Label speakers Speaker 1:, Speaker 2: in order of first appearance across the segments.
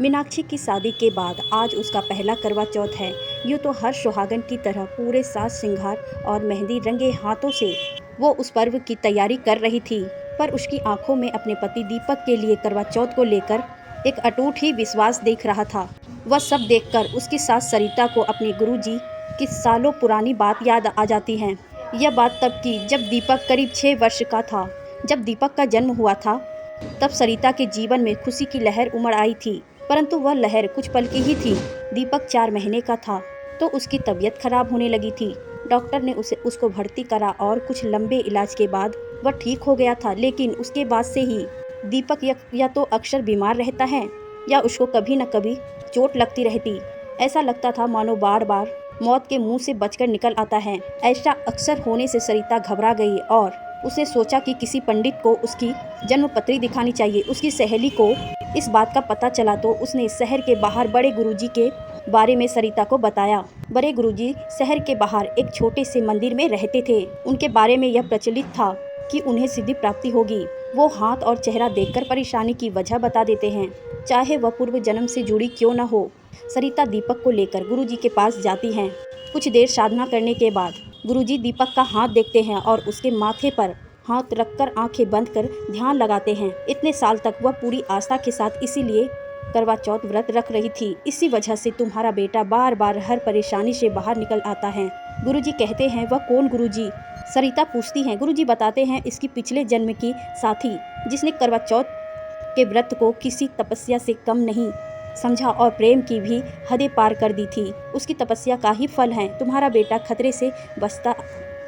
Speaker 1: मीनाक्षी की शादी के बाद आज उसका पहला करवा चौथ है। यूँ तो हर सुहागन की तरह पूरे साज श्रृंगार और मेहंदी रंगे हाथों से वो उस पर्व की तैयारी कर रही थी, पर उसकी आंखों में अपने पति दीपक के लिए करवा चौथ को लेकर एक अटूट ही विश्वास दिख रहा था। वह सब देखकर उसकी सास सरिता को अपने गुरुजी की सालों पुरानी बात याद आ जाती है। यह बात तब की जब दीपक करीब 6 वर्ष का था। जब दीपक का जन्म हुआ था तब सरिता के जीवन में खुशी की लहर उमड़ आई थी, परंतु वह लहर कुछ पल की ही थी। दीपक 4 महीने का था तो उसकी तबीयत खराब होने लगी थी। डॉक्टर ने उसको भर्ती करा और कुछ लंबे इलाज के बाद वह ठीक हो गया था, लेकिन उसके बाद से ही दीपक या तो अक्सर बीमार रहता है या उसको कभी न कभी चोट लगती रहती। ऐसा लगता था मानो बार बार मौत के मुंह से बचकर निकल आता है। ऐसा अक्सर होने से सरिता घबरा गई और उसने सोचा कि किसी पंडित को उसकी जन्मपत्री दिखानी चाहिए। उसकी सहेली को इस बात का पता चला तो उसने शहर के बाहर बड़े गुरुजी के बारे में सरिता को बताया। बड़े गुरुजी शहर के बाहर एक छोटे से मंदिर में रहते थे। उनके बारे में यह प्रचलित था कि उन्हें सिद्धि प्राप्ति होगी। वो हाथ और चेहरा देखकर परेशानी की वजह बता देते हैं, चाहे वह पूर्व जन्म से जुड़ी क्यों न हो। सरिता दीपक को लेकर गुरुजी के पास जाती हैं। कुछ देर साधना करने के बाद गुरुजी दीपक का हाथ देखते हैं और उसके माथे पर हाथ रखकर आंखें बंद कर ध्यान लगाते हैं। इतने साल तक वह पूरी आस्था के साथ इसीलिए करवा चौथ व्रत रख रही थी। इसी वजह से तुम्हारा बेटा बार बार हर परेशानी से बाहर निकल आता है। गुरुजी कहते हैं। वह कौन गुरुजी? सरिता पूछती हैं। गुरुजी बताते हैं, इसकी पिछले जन्म की साथी जिसने करवा चौथ के व्रत को किसी तपस्या से कम नहीं समझा और प्रेम की भी हदें पार कर दी थी। उसकी तपस्या का ही फल है। तुम्हारा बेटा खतरे से बचता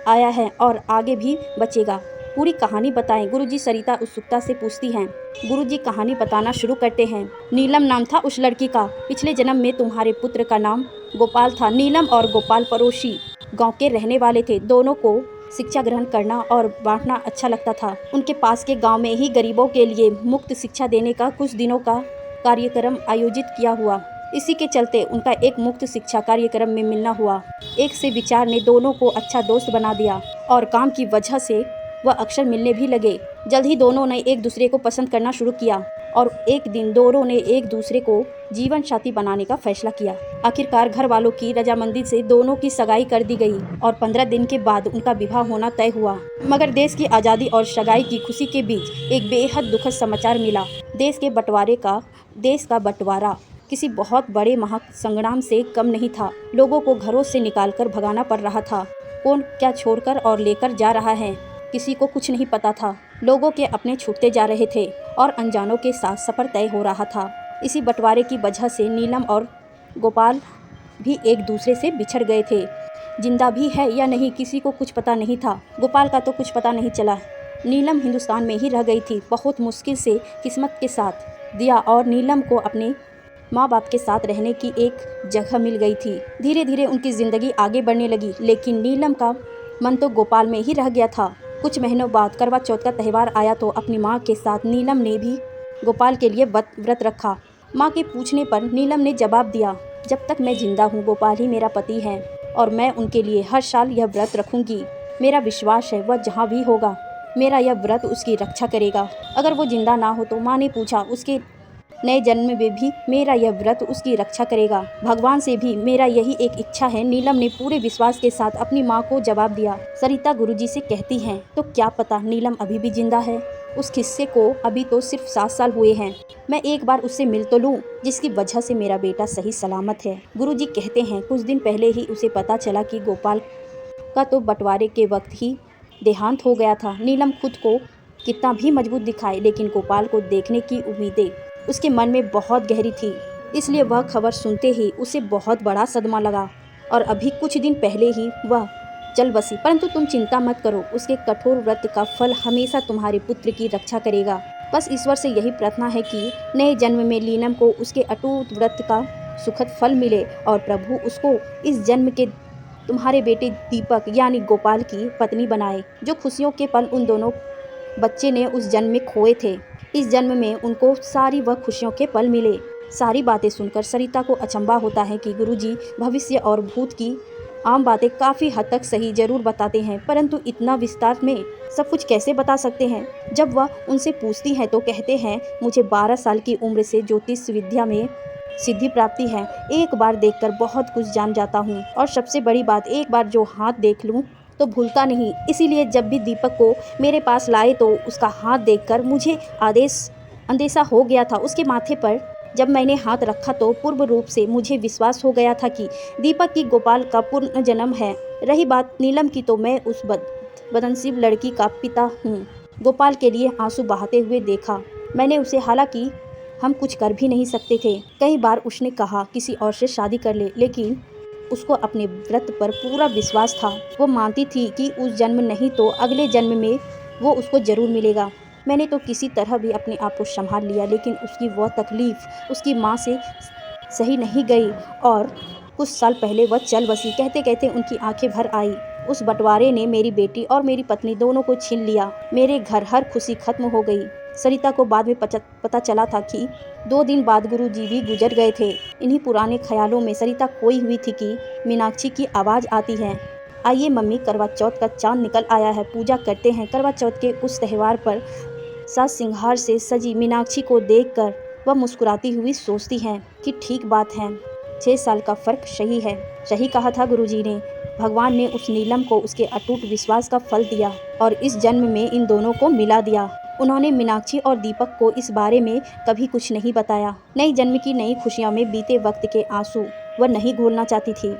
Speaker 1: आया है और आगे भी बचेगा। पूरी कहानी बताएं, गुरुजी सरिता उत्सुकता से पूछती हैं। गुरुजी कहानी बताना शुरू करते हैं। नीलम नाम था उस लड़की का। पिछले जन्म में तुम्हारे पुत्र का नाम गोपाल था। नीलम और गोपाल पड़ोसी गांव के रहने वाले थे। दोनों को शिक्षा ग्रहण करना और बांटना अच्छा लगता था। उनके पास के गांव में ही गरीबों के लिए मुफ्त शिक्षा देने का कुछ दिनों का कार्यक्रम आयोजित किया हुआ। इसी के चलते उनका एक मुफ्त शिक्षा कार्यक्रम में मिलना हुआ। एक से विचार ने दोनों को अच्छा दोस्त बना दिया और काम की वजह से वह अक्सर मिलने भी लगे। जल्द ही दोनों ने एक दूसरे को पसंद करना शुरू किया और एक दिन दोनों ने एक दूसरे को जीवन साथी बनाने का फैसला किया। आखिरकार घर वालों की रजामंदी से दोनों की सगाई कर दी गई और 15 दिन के बाद उनका विवाह होना तय हुआ। मगर देश की आज़ादी और सगाई की खुशी के बीच एक बेहद दुखद समाचार मिला। देश का बंटवारा किसी बहुत बड़े महासंग्राम से कम नहीं था। लोगों को घरों से निकालकर भगाना पड़ रहा था। कौन क्या छोड़कर और लेकर जा रहा है, किसी को कुछ नहीं पता था। लोगों के अपने छूटते जा रहे थे और अनजानों के साथ सफ़र तय हो रहा था। इसी बंटवारे की वजह से नीलम और गोपाल भी एक दूसरे से बिछड़ गए थे। जिंदा भी है या नहीं किसी को कुछ पता नहीं था। गोपाल का तो कुछ पता नहीं चला। नीलम हिंदुस्तान में ही रह गई थी। बहुत मुश्किल से किस्मत के साथ दिया और नीलम को अपने माँ बाप के साथ रहने की एक जगह मिल गई थी। धीरे धीरे उनकी ज़िंदगी आगे बढ़ने लगी, लेकिन नीलम का मन तो गोपाल में ही रह गया था। कुछ महीनों बाद करवा चौथ का त्यौहार आया तो अपनी माँ के साथ नीलम ने भी गोपाल के लिए व्रत रखा। माँ के पूछने पर नीलम ने जवाब दिया, जब तक मैं जिंदा हूँ गोपाल ही मेरा पति है और मैं उनके लिए हर साल यह व्रत रखूँगी। मेरा विश्वास है वह जहाँ भी होगा मेरा यह व्रत उसकी रक्षा करेगा। अगर वो जिंदा ना हो तो माँ ने पूछा, उसके नए जन्म में भी मेरा यह व्रत उसकी रक्षा करेगा। भगवान से भी मेरा यही एक इच्छा है। नीलम ने पूरे विश्वास के साथ अपनी माँ को जवाब दिया। सरिता गुरुजी से कहती हैं, तो क्या पता नीलम अभी भी जिंदा है। उस किस्से को अभी तो सिर्फ 7 साल हुए हैं। मैं एक बार उससे मिल तो लूँ, जिसकी वजह से मेरा बेटा सही सलामत है। गुरुजी कहते हैं, कुछ दिन पहले ही उसे पता चला कि गोपाल का तो बंटवारे के वक्त ही देहांत हो गया था। नीलम खुद को कितना भी मजबूत दिखाए, लेकिन गोपाल को देखने की उम्मीदें उसके मन में बहुत गहरी थी। इसलिए वह खबर सुनते ही उसे बहुत बड़ा सदमा लगा और अभी कुछ दिन पहले ही वह चल बसी। परंतु तुम चिंता मत करो, उसके कठोर व्रत का फल हमेशा तुम्हारे पुत्र की रक्षा करेगा। बस ईश्वर से यही प्रार्थना है कि नए जन्म में नीलम को उसके अटूट व्रत का सुखद फल मिले और प्रभु उसको इस जन्म के तुम्हारे बेटे दीपक यानी गोपाल की पत्नी बनाए। जो खुशियों के पल उन दोनों बच्चे ने उस जन्म में खोए थे, इस जन्म में उनको सारी वह खुशियों के पल मिले। सारी बातें सुनकर सरिता को अचंभा होता है कि गुरुजी भविष्य और भूत की आम बातें काफ़ी हद तक सही जरूर बताते हैं, परंतु इतना विस्तार में सब कुछ कैसे बता सकते हैं? जब वह उनसे पूछती हैं तो कहते हैं, मुझे 12 साल की उम्र से ज्योतिष विद्या में सिद्धि प्राप्ति है। एक बार देखकर बहुत कुछ जान जाता हूँ, और सबसे बड़ी बात, एक बार जो हाथ देख लूँ तो भूलता नहीं। इसीलिए जब भी दीपक को मेरे पास लाए तो उसका हाथ देखकर मुझे अंदेशा हो गया था। उसके माथे पर जब मैंने हाथ रखा तो पूर्ण रूप से मुझे विश्वास हो गया था कि दीपक की गोपाल का पूर्ण जन्म है। रही बात नीलम की, तो मैं उस बदनसीब लड़की का पिता हूँ। गोपाल के लिए आंसू बहाते हुए देखा मैंने उसे, हालांकि हम कुछ कर भी नहीं सकते थे। कई बार उसने कहा किसी और से शादी कर ले, लेकिन उसको अपने व्रत पर पूरा विश्वास था। वो मानती थी कि उस जन्म नहीं तो अगले जन्म में वो उसको जरूर मिलेगा। मैंने तो किसी तरह भी अपने आप को संभाल लिया, लेकिन उसकी वह तकलीफ उसकी माँ से सही नहीं गई और कुछ साल पहले वह चल बसी। कहते कहते उनकी आंखें भर आई। उस बंटवारे ने मेरी बेटी और मेरी पत्नी दोनों को छीन लिया। मेरे घर हर खुशी खत्म हो गई। सरिता को बाद में पता चला था कि 2 दिन बाद गुरुजी भी गुजर गए थे। इन्हीं पुराने ख्यालों में सरिता खोई हुई थी कि मीनाक्षी की आवाज़ आती है, आइए मम्मी, करवा चौथ का चांद निकल आया है, पूजा करते हैं। करवा चौथ के उस त्यौहार पर साज सिंगार से सजी मीनाक्षी को देखकर वह मुस्कुराती हुई सोचती है कि ठीक बात है, 6 साल का फर्क सही है। सही कहा था गुरुजी ने। भगवान ने उस नीलम को उसके अटूट विश्वास का फल दिया और इस जन्म में इन दोनों को मिला दिया। उन्होंने मीनाक्षी और दीपक को इस बारे में कभी कुछ नहीं बताया। नई जन्म की नई खुशियों में बीते वक्त के आंसू वह नहीं घोलना चाहती थी।